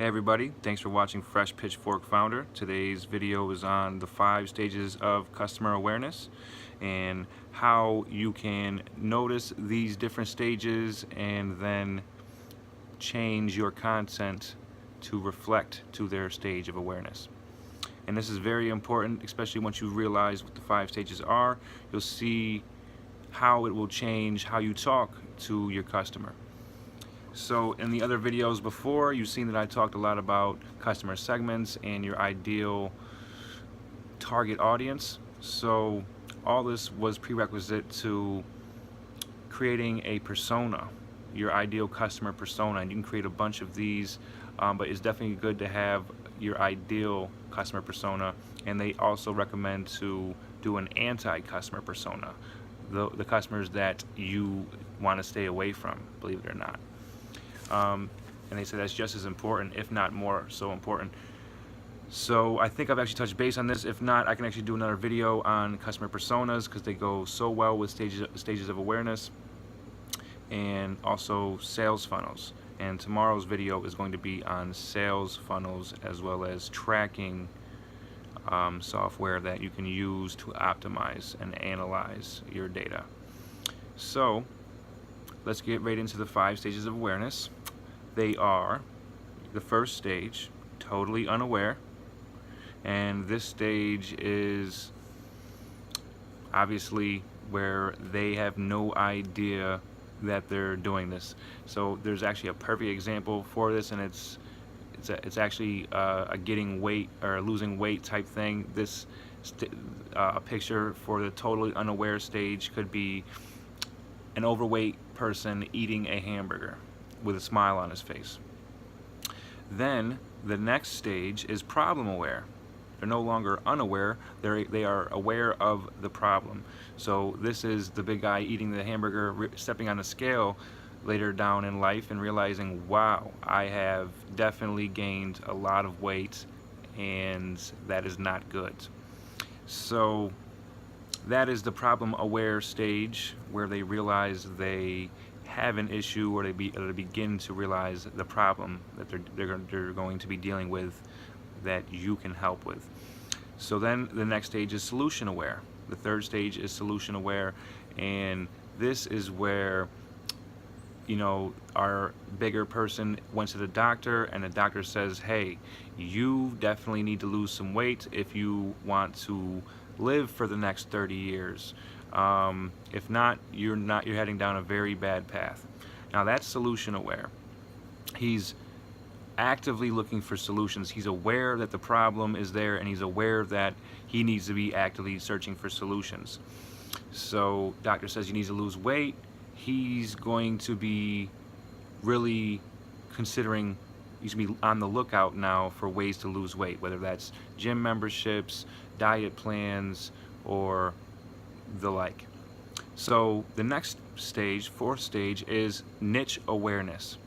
Hey everybody, thanks for watching Fresh Pitchfork Founder. Today's video is on the 5 stages of customer awareness and how you can notice these different stages and then change your content to reflect to their stage of awareness. And this is very important, especially once you realize what the 5 stages are. You'll see how it will change how you talk to your customer. So in the other videos before, you've seen that I talked a lot about customer segments and your ideal target audience. So all this was prerequisite to creating a persona, your ideal customer persona. And you can create a bunch of these, but it's definitely good to have your ideal customer persona. And they also recommend to do an anti-customer persona, the customers that you want to stay away from, believe it or not. And they say that's just as important, if not more so important. So I think I've actually touched base on this. If not, I can actually do another video on customer personas because they go so well with stages of awareness, and also sales funnels. And tomorrow's video is going to be on sales funnels as well as tracking software that you can use to optimize and analyze your data. So let's get right into the 5 stages of awareness. They are: the first stage, totally unaware, and this stage is obviously where they have no idea that they're doing this. So there's actually a perfect example for this, and it's actually a getting weight or losing weight type thing. This a picture for the totally unaware stage could be an overweight person eating a hamburger with a smile on his face. Then the next stage is problem aware. They're no longer unaware, they are aware of the problem. So this is the big guy eating the hamburger, stepping on a scale later down in life and realizing, wow, I have definitely gained a lot of weight and that is not good. So that is the problem aware stage, where they realize they have an issue, or they begin to realize the problem that they're going to be dealing with that you can help with. So then the next stage is solution aware. The third stage is solution aware, and this is where, you know, our bigger person went to the doctor and the doctor says, hey, you definitely need to lose some weight if you want to live for the next 30 years. If not, you're heading down a very bad path. Now that's solution aware. He's actively looking for solutions. He's aware that the problem is there, and he's aware that he needs to be actively searching for solutions. So doctor says you need to lose weight. He's going to be really considering, he's going to be on the lookout now for ways to lose weight, whether that's gym memberships, diet plans, or the like. So the next stage, fourth stage, is niche awareness.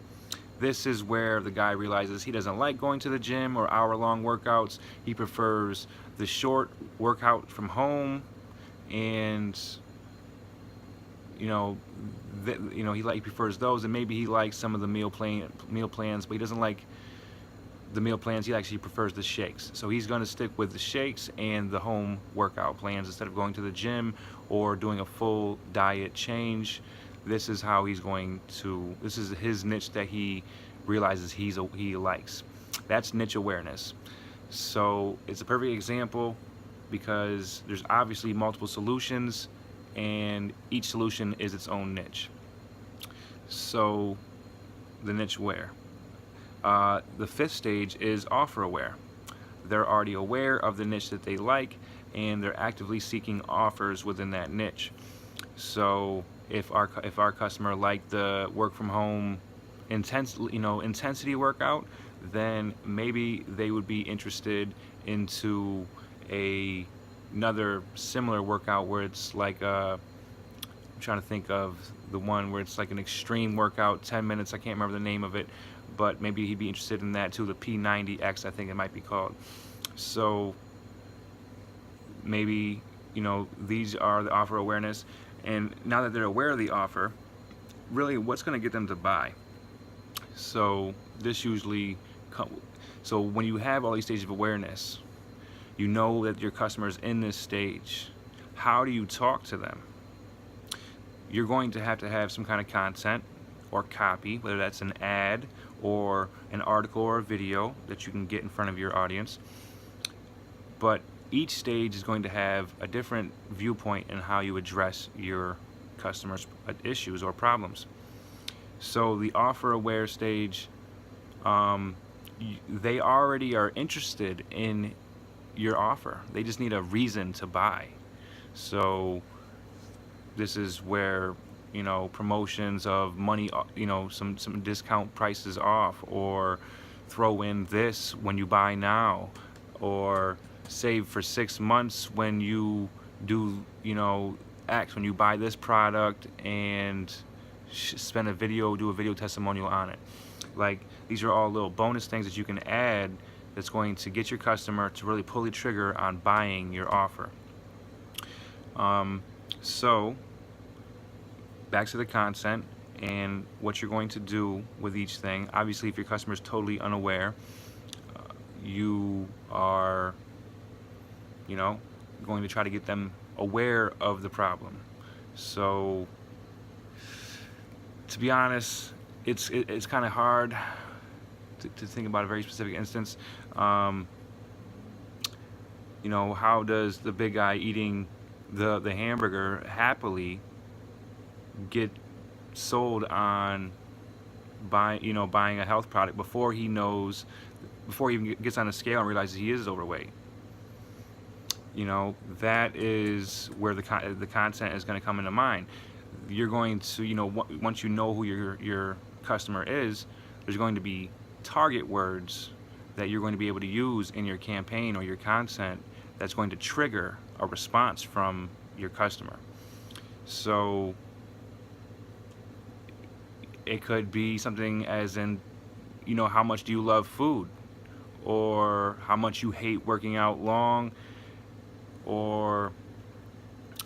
This is where the guy realizes he doesn't like going to the gym or hour-long workouts. He prefers the short workout from home, and he prefers those, and maybe he likes some of the meal plans, but he doesn't like the meal plans. He actually prefers the shakes. So he's going to stick with the shakes and the home workout plans instead of going to the gym or doing a full diet change. This is how he's going to, this is his niche that he realizes he likes. That's niche awareness. So it's a perfect example because there's obviously multiple solutions, and each solution is its own niche. So the niche aware. The fifth stage is offer aware. They're already aware of the niche that they like, and they're actively seeking offers within that niche. So if our customer liked the work from home intensity workout, then maybe they would be interested into another similar workout where it's like I'm trying to think of the one where it's like an extreme workout, 10 minutes, I can't remember the name of it, but maybe he'd be interested in that too, the P90X, I think it might be called. So maybe, these are the offer awareness, and now that they're aware of the offer, really what's going to get them to buy? So this usually So when you have all these stages of awareness, you know that your customer is in this stage. How do you talk to them? You're going to have some kind of content or copy, whether that's an ad or an article or a video that you can get in front of your audience. But each stage is going to have a different viewpoint in how you address your customers' issues or problems. So the offer aware stage, they already are interested in your offer. They just need a reason to buy. So this is where, promotions of money, some discount prices off, or throw in this when you buy now, or save for 6 months when you do, X, when you buy this product, and do a video testimonial on it. Like, these are all little bonus things that you can add that's going to get your customer to really pull the trigger on buying your offer. So back to the content and what you're going to do with each thing. Obviously, if your customer is totally unaware, you are, going to try to get them aware of the problem. So, to be honest, it's kind of hard to think about a very specific instance. How does the big guy eating the hamburger happily get sold on buying a health product before he even gets on a scale and realizes he is overweight? That is where the content is going to come into mind. You're going to, once you know who your customer is, there's going to be target words that you're going to be able to use in your campaign or your content that's going to trigger a response from your customer. So it could be something as in, how much do you love food, or how much you hate working out long, or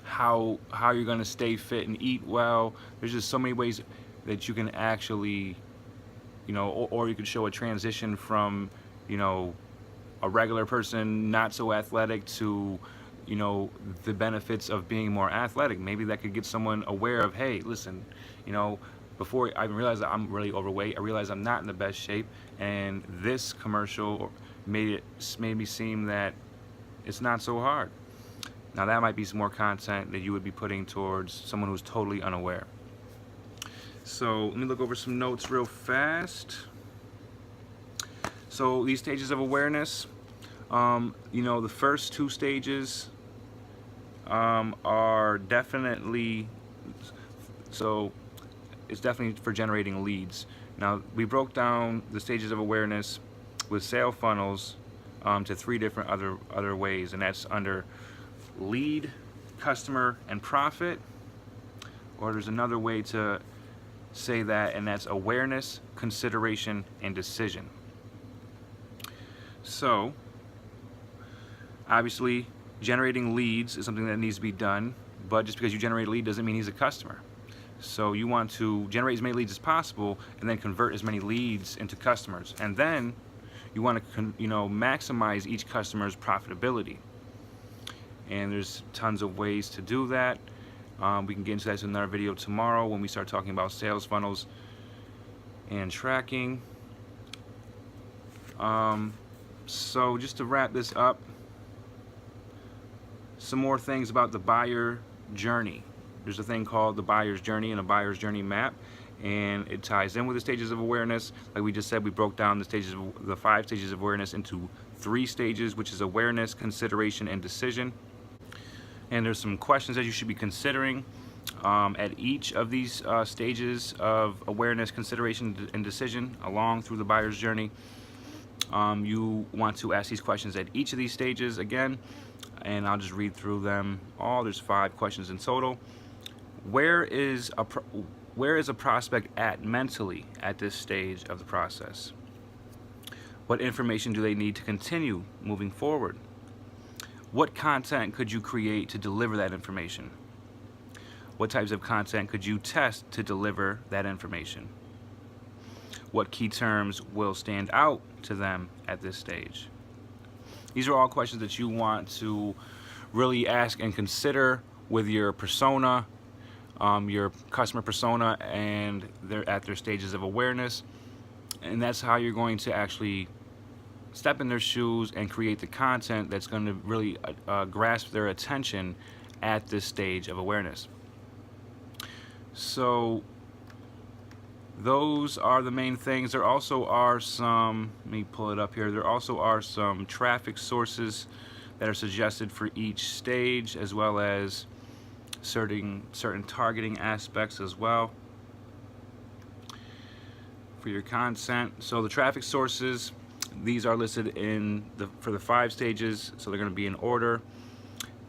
how you're going to stay fit and eat well. There's just so many ways that you can actually, or you could show a transition from, a regular person not so athletic to, the benefits of being more athletic. Maybe that could get someone aware of, hey, listen, before I even realize that I'm really overweight, I realize I'm not in the best shape, and this commercial made me seem that it's not so hard. Now that might be some more content that you would be putting towards someone who's totally unaware. So let me look over some notes real fast. So these stages of awareness, the first two stages are definitely, so it's definitely for generating leads. Now, we broke down the stages of awareness with sale funnels to 3 different other ways, and that's under lead, customer, and profit. Or there's another way to say that, and that's awareness, consideration, and decision. So obviously, generating leads is something that needs to be done, but just because you generate a lead doesn't mean he's a customer. So you want to generate as many leads as possible and then convert as many leads into customers. And then you want to maximize each customer's profitability. And there's tons of ways to do that. We can get into that in another video tomorrow when we start talking about sales funnels and tracking. So just to wrap this up, some more things about the buyer journey. There's a thing called the buyer's journey and a buyer's journey map, and it ties in with the stages of awareness. Like we just said, we broke down the 5 stages of awareness into 3 stages, which is awareness, consideration, and decision. And there's some questions that you should be considering at each of these stages of awareness, consideration, and decision along through the buyer's journey. You want to ask these questions at each of these stages again, and I'll just read through them all. There's 5 questions in total. Where is a prospect at mentally at this stage of the process? What information do they need to continue moving forward? What content could you create to deliver that information? What types of content could you test to deliver that information? what key terms will stand out to them at this stage? These are all questions that you want to really ask and consider with your persona, your customer persona, and they're at their stages of awareness. And that's how you're going to actually step in their shoes and create the content that's going to really grasp their attention at this stage of awareness. So those are the main things. There also are some, let me pull it up here, there also are some traffic sources that are suggested for each stage, as well as certain targeting aspects as well for your content. So the traffic sources, these are listed for the 5 stages, so they're going to be in order.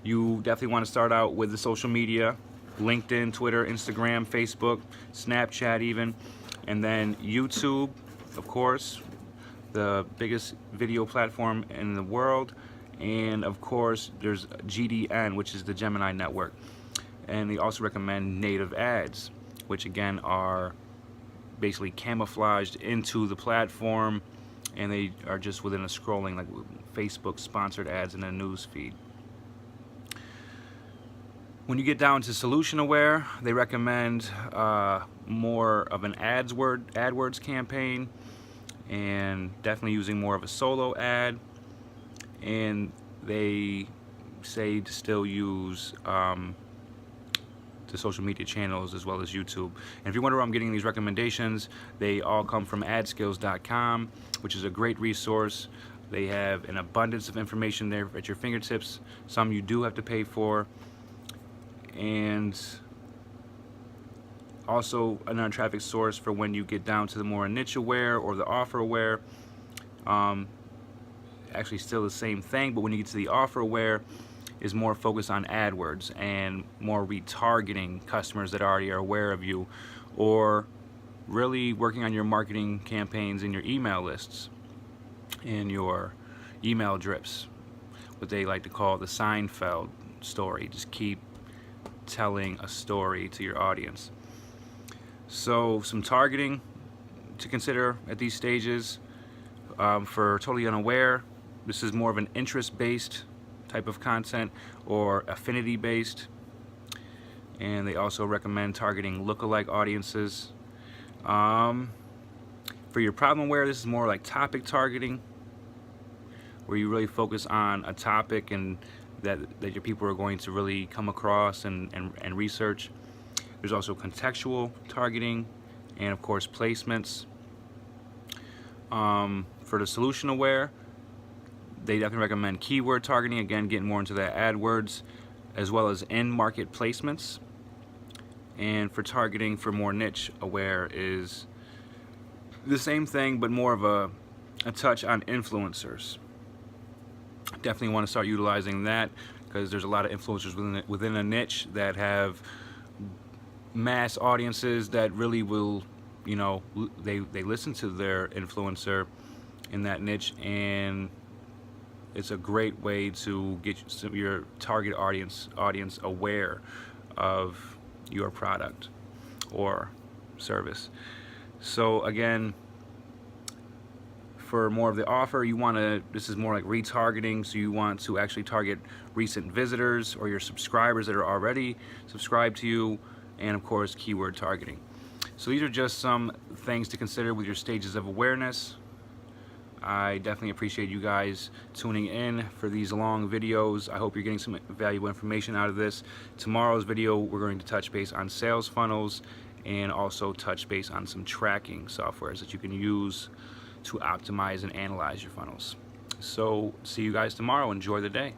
You definitely want to start out with the social media: LinkedIn, Twitter, Instagram, Facebook, Snapchat even, and then YouTube, of course, the biggest video platform in the world. And of course there's GDN, which is the Gemini network. And they also recommend native ads, which again are basically camouflaged into the platform, and they are just within a scrolling, like Facebook sponsored ads in a news feed. When you get down to solution aware, they recommend more of an AdWords campaign, and definitely using more of a solo ad. And they say to still use the social media channels as well as YouTube. And if you wonder where I'm getting these recommendations, they all come from adskills.com, which is a great resource. They have an abundance of information there at your fingertips. Some you do have to pay for. And also another traffic source for when you get down to the more niche aware or the offer aware. Actually still the same thing, but when you get to the offer aware, is more focused on AdWords and more retargeting customers that already are aware of you, or really working on your marketing campaigns in your email lists, in your email drips, what they like to call the Seinfeld story. Just keep telling a story to your audience. So some targeting to consider at these stages. For totally unaware, this is more of an interest-based type of content or affinity-based, and they also recommend targeting lookalike audiences. For your problem aware, this is more like topic targeting, where you really focus on a topic and that your people are going to really come across and research. There's also contextual targeting, and of course placements. For the solution aware, they definitely recommend keyword targeting, again getting more into that AdWords, as well as in-market placements. And for targeting for more niche aware is the same thing, but more of a touch on influencers. Definitely want to start utilizing that, because there's a lot of influencers within a niche that have mass audiences that really will, you know, they listen to their influencer in that niche, and it's a great way to get your target audience aware of your product or service. So again, for more of the offer, you want to, this is more like retargeting, so you want to actually target recent visitors or your subscribers that are already subscribed to you, and of course keyword targeting. So these are just some things to consider with your stages of awareness. I definitely appreciate you guys tuning in for these long videos. I hope you're getting some valuable information out of this. Tomorrow's video, we're going to touch base on sales funnels and also touch base on some tracking softwares that you can use to optimize and analyze your funnels. So see you guys tomorrow. Enjoy the day.